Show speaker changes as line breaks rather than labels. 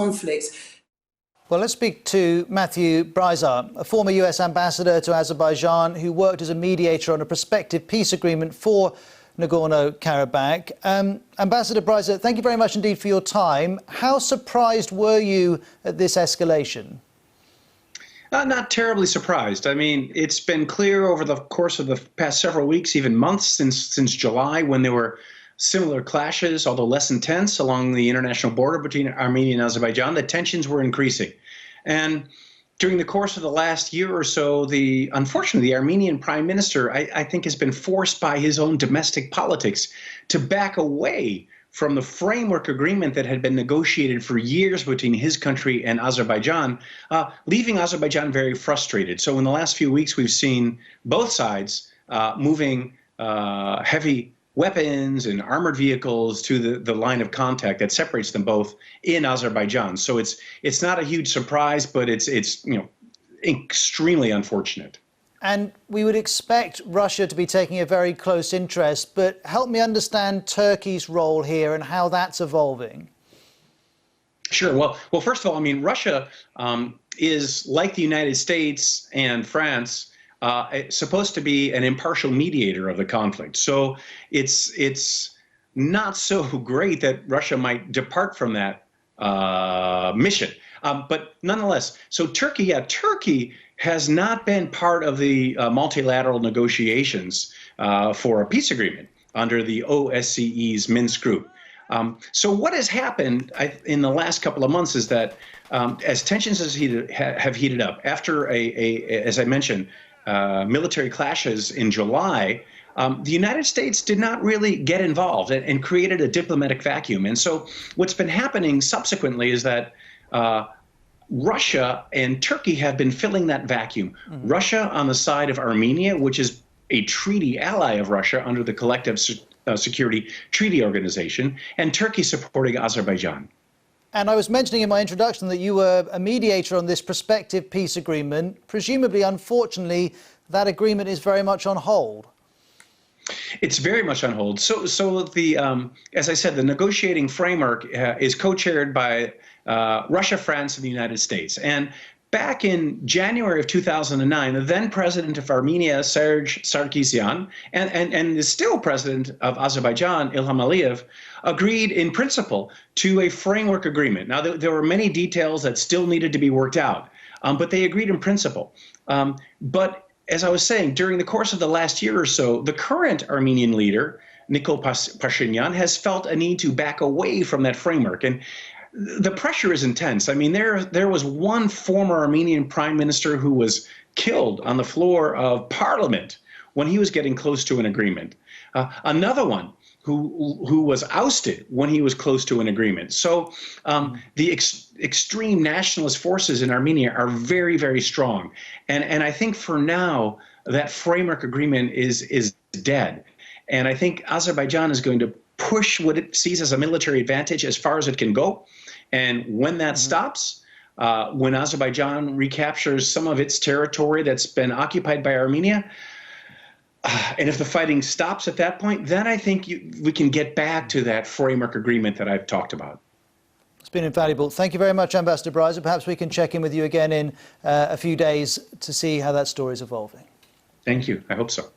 conflict.
Well, let's speak to Metyu Brayzanın, a former US ambassador to Azerbaijan who worked as a mediator on a prospective peace agreement for Nagorno-Karabakh. Ambassador Brayzanın, thank you very much indeed for your time. How surprised were you at this escalation?
Not terribly surprised. I mean, it's been clear over the course of the past several weeks, even months since July, when there were similar clashes, although less intense, along the international border between Armenia and Azerbaijan, that tensions were increasing. And during the course of the last year or so, unfortunately, the Armenian prime minister, I think, has been forced by his own domestic politics to back away from the framework agreement that had been negotiated for years between his country and Azerbaijan, leaving Azerbaijan very frustrated. So in the last few weeks, we've seen both sides moving heavy weapons and armored vehicles to the line of contact that separates them both in Azerbaijan. So it's not a huge surprise, but it's extremely unfortunate.
And we would expect Russia to be taking a very close interest, but help me understand Turkey's role here and how that's evolving.
Sure. Well, first of all, I mean, Russia is, like the United States and France, supposed to be an impartial mediator of the conflict. So it's not so great that Russia might depart from that mission. But nonetheless, so Turkey has not been part of the multilateral negotiations for a peace agreement under the OSCE's Minsk group. So what has happened in the last couple of months is that as tensions have heated up after as I mentioned, military clashes in July, the United States did not really get involved and created a diplomatic vacuum. And so what's been happening subsequently is that Russia and Turkey have been filling that vacuum. Mm-hmm. Russia on the side of Armenia, which is a treaty ally of Russia under the Collective Security Treaty Organization, and Turkey supporting Azerbaijan.
And I was mentioning in my introduction that you were a mediator on this prospective peace agreement. Presumably, unfortunately, that agreement is very much on hold.
It's very much on hold. So as I said, the negotiating framework is co-chaired by Russia, France, and the United States. And back in January of 2009, the then president of Armenia, Serge Sargsyan, and the still president of Azerbaijan, Ilham Aliyev, agreed in principle to a framework agreement. Now, there were many details that still needed to be worked out, but they agreed in principle. But as I was saying, during the course of the last year or so, the current Armenian leader, Nikol Pashinyan, has felt a need to back away from that framework. And the pressure is intense. I mean, there was one former Armenian prime minister who was killed on the floor of parliament when he was getting close to an agreement. Another one who was ousted when he was close to an agreement. So the extreme nationalist forces in Armenia are very, very strong. And I think for now, that framework agreement is dead. And I think Azerbaijan is going to push what it sees as a military advantage as far as it can go. And when that stops, when Azerbaijan recaptures some of its territory that's been occupied by Armenia, and if the fighting stops at that point, then I think we can get back to that framework agreement that I've talked about.
It's been invaluable. Thank you very much, Ambassador Brayzanın. Perhaps we can check in with you again in a few days to see how that story is evolving.
Thank you. I hope so.